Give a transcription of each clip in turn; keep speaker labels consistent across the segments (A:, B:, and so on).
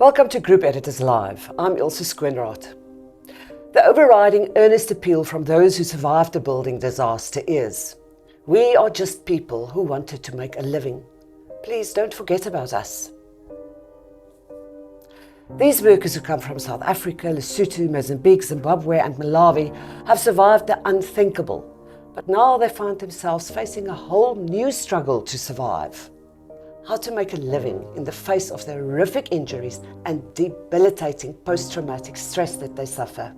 A: Welcome to Group Editors Live. I'm Ilse Schoonraad. The overriding earnest appeal from those who survived the building disaster is, we are just people who wanted to make a living. Please don't forget about us. These workers who come from South Africa, Lesotho, Mozambique, Zimbabwe and Malawi have survived the unthinkable, but now they find themselves facing a whole new struggle to survive. How to make a living in the face of the horrific injuries and debilitating post-traumatic stress that they suffer.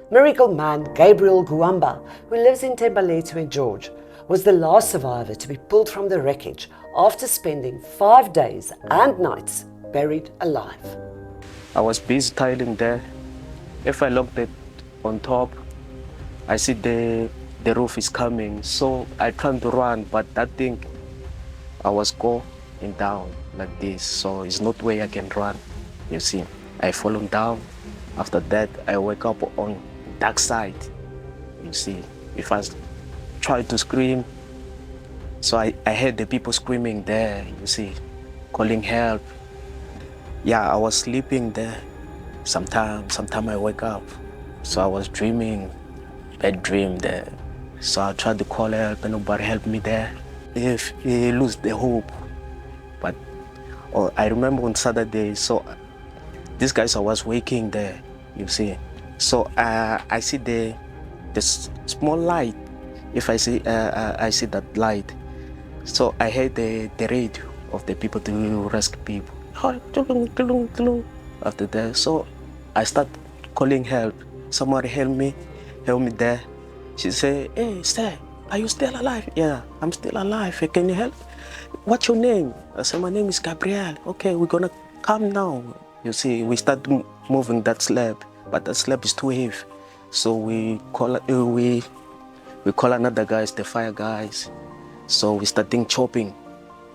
A: Miracle man Gabriel Guamba, who lives in Thembalethu in George, was the last survivor to be pulled from the wreckage after spending 5 days and nights buried alive.
B: I was busy tiling there. If I looked at on top, I see the roof is coming. So I tried to run, but that thing, I was going down like this. So it's not way I can run, you see. I fallen down. After that, I wake up on dark side, you see. If I try to scream, so I heard the people screaming there, you see, calling help. Yeah, I was sleeping there. Sometime I wake up. So I was dreaming, bad dream there. So I tried to call help and nobody helped me there. If you lose the hope. But I remember on Saturday, so these guys I was waking there, you see. So I see the small light. If I see that light. So I heard the radio of the people to rescue people. After that, so I start calling help. Somebody help me there. She say, "Hey, sir, are you still alive?" "Yeah, I'm still alive. Can you help? What's your name?" I said, "My name is Gabriel." "Okay, we're gonna come now." You see, we start moving that slab, but that slab is too heavy. So we call another guys, the fire guys. So we starting chopping.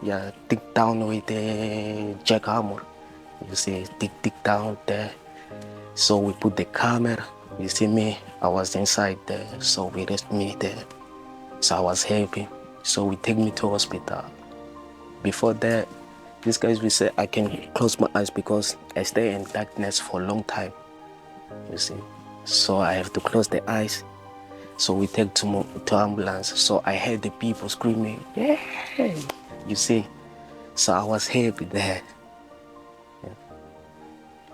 B: Yeah, dig down with the jackhammer. You see, dig down there. So we put the camera. You see me, I was inside there. So we rest me there. So I was happy. So we take me to hospital. Before that, these guys will say I can close my eyes because I stay in darkness for a long time. You see, so I have to close the eyes. So we take to ambulance. So I heard the people screaming, "Yeah!" You see, so I was happy there. Yeah.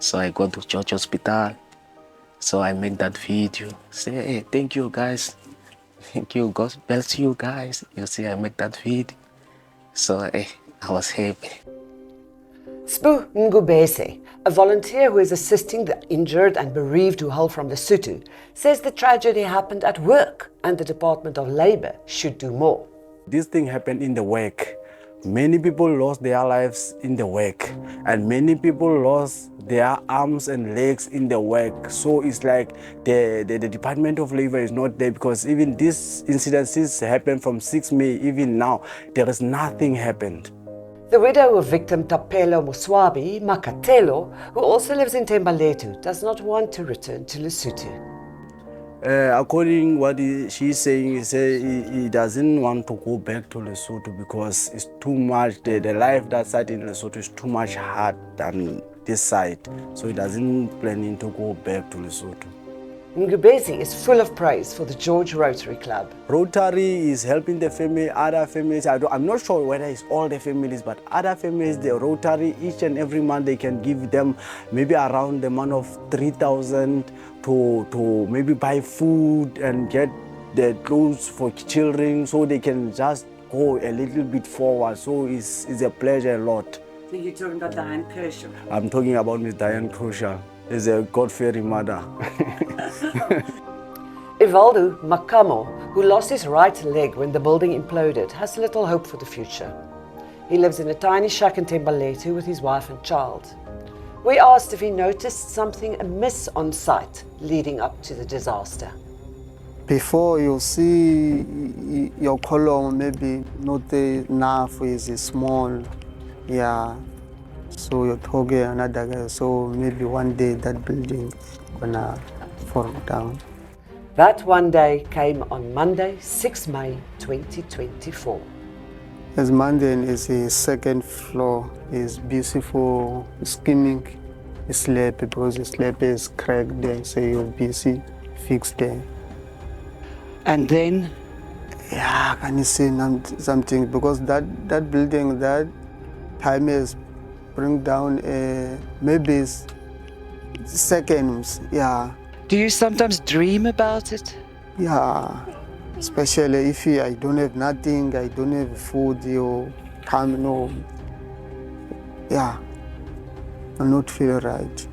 B: So I go to Church Hospital. So I make that video. Say, "Hey, thank you guys. Thank you. God bless you guys." You see, I make that video. So I was happy.
A: Sbu Ngubese, a volunteer who is assisting the injured and bereaved who hail from Lesotho, says the tragedy happened at work and the Department of Labour should do more.
C: This thing happened in the work. Many people lost their lives in the work, and many people lost their arms and legs in the work. So it's like the Department of Labour is not there, because even these incidences happened from 6 May, even now, there is nothing happened.
A: The widow of victim Tapelo Muswabi, Makatelo, who also lives in Thembalethu, does not want to return to Lesotho.
C: According what she's saying, he doesn't want to go back to Lesotho because it's too much, the life that side in Lesotho is too much hard than this side. So he doesn't planning to go back to Lesotho.
A: Ngubesi is full of praise for the George Rotary Club.
C: Rotary is helping the family, other families. I'm not sure whether it's all the families, but other families, the Rotary, each and every month they can give them maybe around the amount of 3,000 to maybe buy food and get the clothes for children so they can just go a little bit forward. So it's a pleasure a lot.
A: So you're talking about Diane Kershaw?
C: I'm talking about Miss Diane Kershaw. She's a God-fearing mother.
A: Ivaldo Makamo, who lost his right leg when the building imploded, has little hope for the future. He lives in a tiny shack in Thembalethu with his wife and child. We asked if he noticed something amiss on site leading up to the disaster.
D: Before you see your column, maybe not enough, is small, yeah. So you're talking another guy, so maybe one day that building gonna fall down.
A: That one day came on Monday, 6 May 2024.
D: As Mandan is a second floor, is busy for skimming slab because the slab is cracked there, so you're busy fix there.
A: And then,
D: Yeah, can you say something? Because that building, that time is bring down maybe it's seconds, yeah.
A: do you sometimes dream about it?
D: Yeah, especially if I don't have nothing, I don't have food, you come, no. Yeah, I'm not feel right.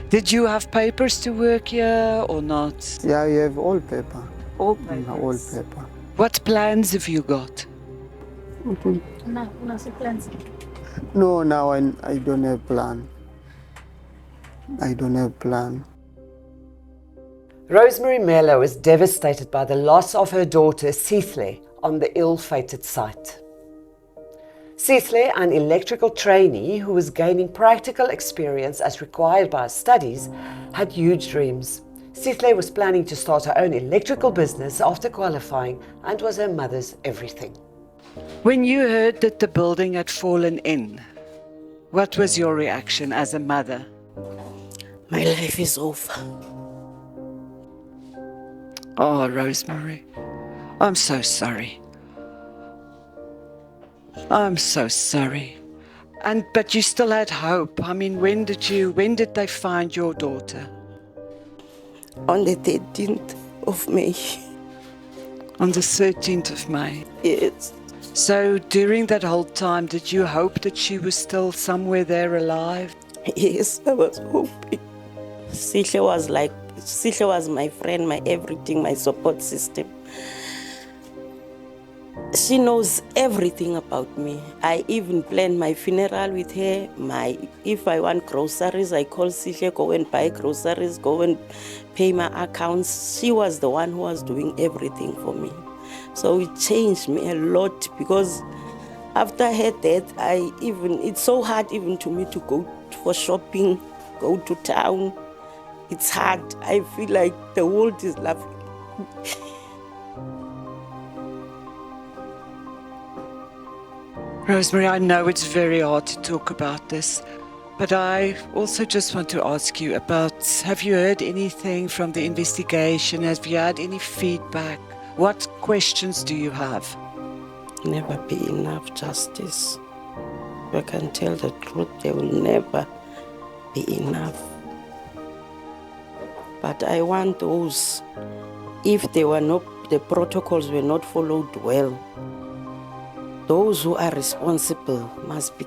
A: Did you have papers to work here or not?
D: Yeah, you have all paper.
A: All
D: All paper.
A: What plans have you got?
D: No, now I don't have plan. I don't have plan.
A: Rosemary Mello is devastated by the loss of her daughter, Seethle, on the ill-fated site. Seethle, an electrical trainee who was gaining practical experience as required by her studies, had huge dreams. Seethle was planning to start her own electrical business after qualifying and was her mother's everything. When you heard that the building had fallen in, what was your reaction as a mother?
E: My life is over.
A: Oh, Rosemary, I'm so sorry. I'm so sorry. But you still had hope. I mean, when did they find your daughter?
E: On the 13th of May.
A: On the 13th of May.
E: Yes.
A: So during that whole time, did you hope that she was still somewhere there alive?
E: Yes, I was hoping. Sihle was my friend, my everything, my support system. She knows everything about me. I even planned my funeral with her. If I want groceries, I call Sihle, go and buy groceries, go and pay my accounts. She was the one who was doing everything for me. So it changed me a lot because after her death, it's so hard even to me to go for shopping, go to town. It's hard. I feel like the world is laughing.
A: Rosemary, I know it's very hard to talk about this, but I also just want to ask you have you heard anything from the investigation? Have you had any feedback? What questions do you have?
E: Never be enough justice. If I can tell the truth, there will never be enough. But I want those, if the protocols were not followed well, those who are responsible must be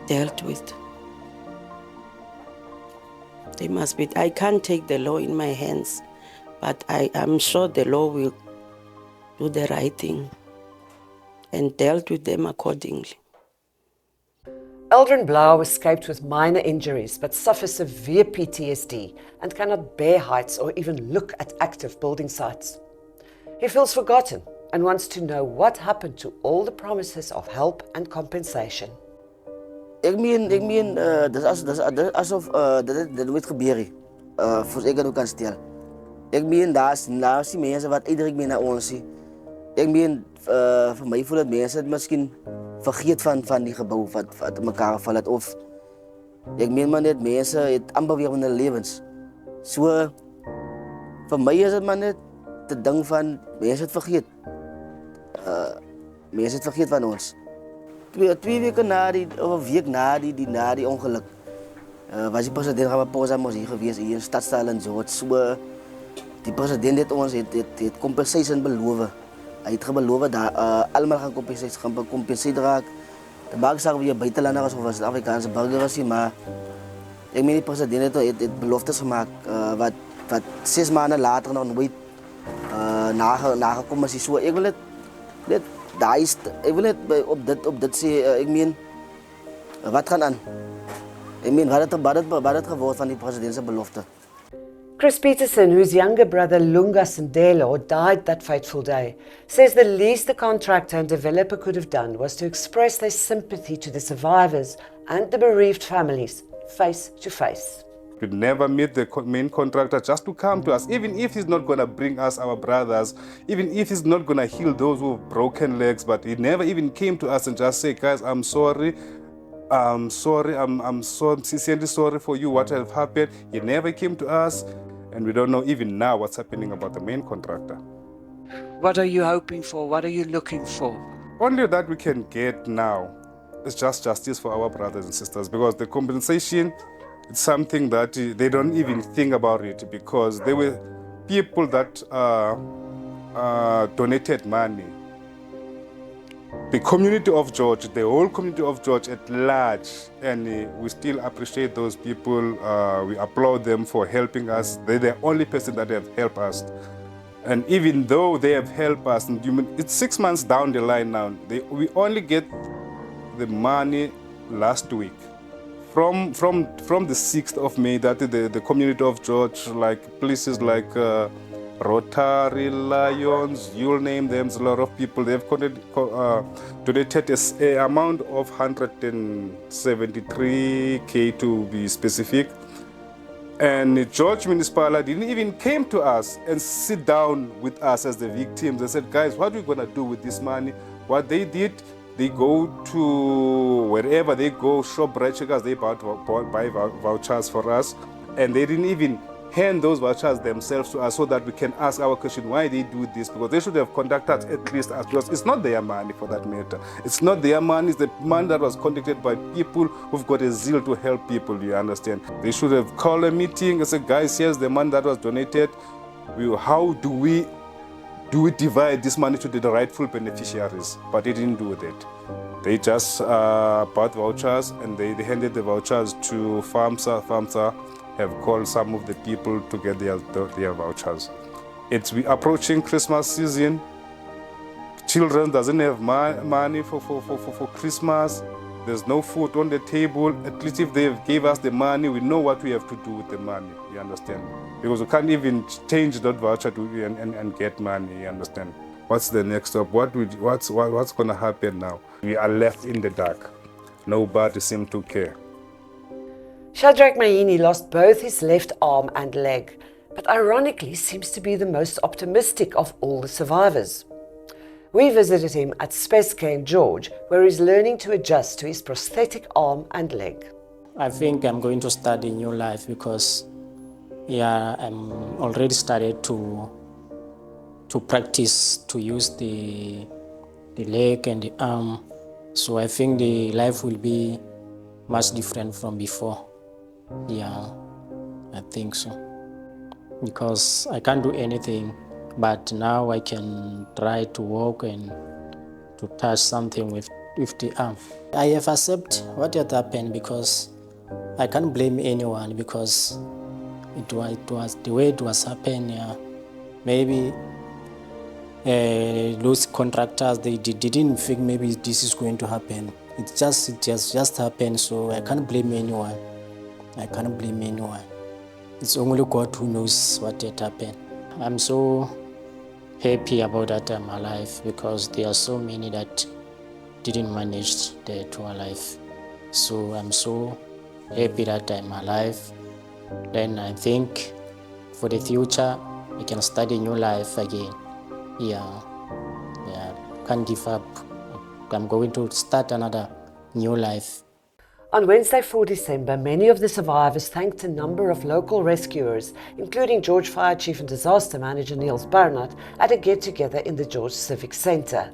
E: dealt with. They must be. I can't take the law in my hands, but I am sure the law will do the right thing and dealt with them accordingly.
A: Eldrin Blau escaped with minor injuries but suffers severe PTSD and cannot bear heights or even look at active building sites. He feels forgotten and wants to know what happened to all the promises of help and compensation.
F: Ik meen, dat is alsof dat nooit gebeurt. Voor ik dat ook kan stellen. Ik meen, daar is die mensen wat iedereen mee naar ons ziet. Ik meen, voor mij voelt het mensen het misschien vergeet van die gebouw wat elkaar valt. Of ik meen maar net mensen het amper weer van hun levens. Zo, voor mij is het maar net te denken van mensen het vergeet. Mensen het vergeet van ons. 2 weken na of een week na die ongeluk, was die president Ramaphosa hier geweest, hier in Stadstaal en zo. Die president heeft ons het compensation beloven. Hij heeft beloven dat allemaal gaan compenseerd raken. De bank zagen we buitenlanders of was het Afrikaanse burgers, maar ik meen die president heeft beloftes gemaakt, wat 6 maanden later nog nooit nagekomen is. Ik wil het daar is, ik wil het op dit zeggen, ik meen, wat gaat aan? Ik meen, wat het geworden van die presidentse belofte?
A: Chris Peterson, whose younger brother Lunga Sindelo died that fateful day, says the least the contractor and developer could have done was to express their sympathy to the survivors and the bereaved families face to face.
G: We'd never meet the main contractor just to come to us, even if he's not going to bring us our brothers, even if he's not going to heal those who have broken legs, but he never even came to us and just say, guys, I'm sorry, I'm so sincerely sorry for you, what has happened. He never came to us, and we don't know even now what's happening about the main contractor.
A: What are you hoping for? What are you looking for?
G: Only that we can get now is just justice for our brothers and sisters, because the compensation, it's something that they don't even think about it, because there were people that donated money. The community of George, the whole community of George at large, and we still appreciate those people. We applaud them for helping us. They're the only person that have helped us. And even though they have helped us, it's 6 months down the line now. We only get the money last week. From the 6th of May, that the community of George, like places like Rotary, Lions, you'll name them, a lot of people, they've donated an amount of 173K to be specific. And George Municipality didn't even came to us and sit down with us as the victims. They said, guys, what are we going to do with this money? What they did, they go to wherever they go, shop bread checkers, they buy vouchers for us. And they didn't even hand those vouchers themselves to us so that we can ask our question why they do this, because they should have contacted at least us, because it's not their money for that matter. It's not their money, it's the money that was conducted by people who've got a zeal to help people, you understand. They should have called a meeting and said, guys, here's the money that was donated. How do we divide this money to the rightful beneficiaries? But they didn't do that. They just bought vouchers and they handed the vouchers to FAMSA. FAMSA have called some of the people to get their vouchers. We approaching Christmas season. Children doesn't have money for Christmas. There's no food on the table. At least if they gave us the money, we know what we have to do with the money, you understand? Because we can't even change that voucher and get money, you understand? What's the next step? What's going to happen now? We are left in the dark. Nobody seems to care.
A: Shadrach Mahini lost both his left arm and leg, but ironically seems to be the most optimistic of all the survivors. We visited him at Spesca in George, where he's learning to adjust to his prosthetic arm and leg.
H: I think I'm going to start a new life because, I'm already started to practice to use the leg and the arm. So I think the life will be much different from before. Yeah, I think so. Because I can't do anything, but now I can try to walk and to touch something with the arm. I have accepted what had happened because I can't blame anyone, because it was the way it was happened. Yeah. Maybe those contractors, they didn't think maybe this is going to happen. It just happened, so I can't blame anyone. It's only God who knows what had happened. I'm so happy about that I'm alive, because there are so many that didn't manage to alive. So I'm so happy that I'm alive. Then I think for the future, I can start a new life again. Can't give up. I'm going to start another new life.
A: On Wednesday, 4 December, many of the survivors thanked a number of local rescuers, including George Fire Chief and Disaster Manager Niels Barnard, at a get-together in the George Civic Centre.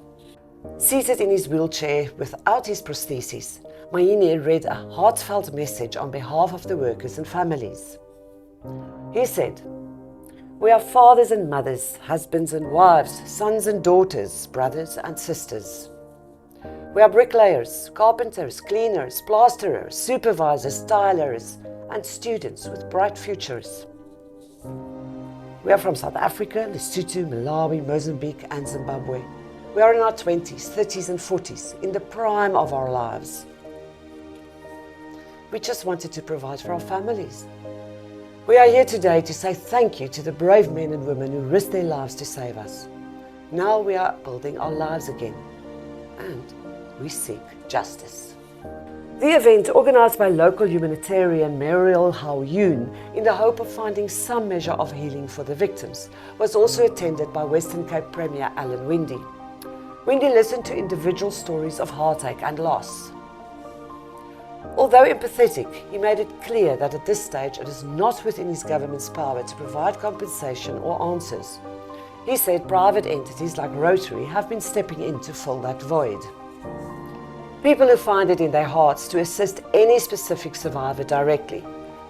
A: Seated in his wheelchair without his prosthesis, Mahini read a heartfelt message on behalf of the workers and families. He said, "We are fathers and mothers, husbands and wives, sons and daughters, brothers and sisters. We are bricklayers, carpenters, cleaners, plasterers, supervisors, tilers, and students with bright futures. We are from South Africa, Lesotho, Malawi, Mozambique, and Zimbabwe. We are in our 20s, 30s, and 40s, in the prime of our lives. We just wanted to provide for our families. We are here today to say thank you to the brave men and women who risked their lives to save us. Now we are building our lives again, and we seek justice." The event, organised by local humanitarian Muriel Hao-Yoon in the hope of finding some measure of healing for the victims, was also attended by Western Cape Premier Alan Winde. Winde listened to individual stories of heartache and loss. Although empathetic, he made it clear that at this stage it is not within his government's power to provide compensation or answers. He said private entities like Rotary have been stepping in to fill that void. People who find it in their hearts to assist any specific survivor directly,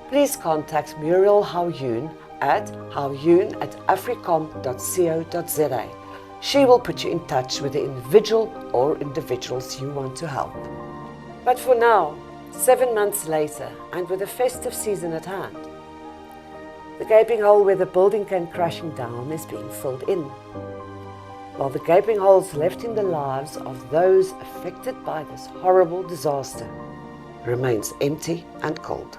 A: please contact Muriel Hao-Yoon at haoyoon@africom.co.za. She will put you in touch with the individual or individuals you want to help. But for now, 7 months later, and with the festive season at hand, the gaping hole where the building came crashing down is being filled in, while the gaping holes left in the lives of those affected by this horrible disaster remains empty and cold.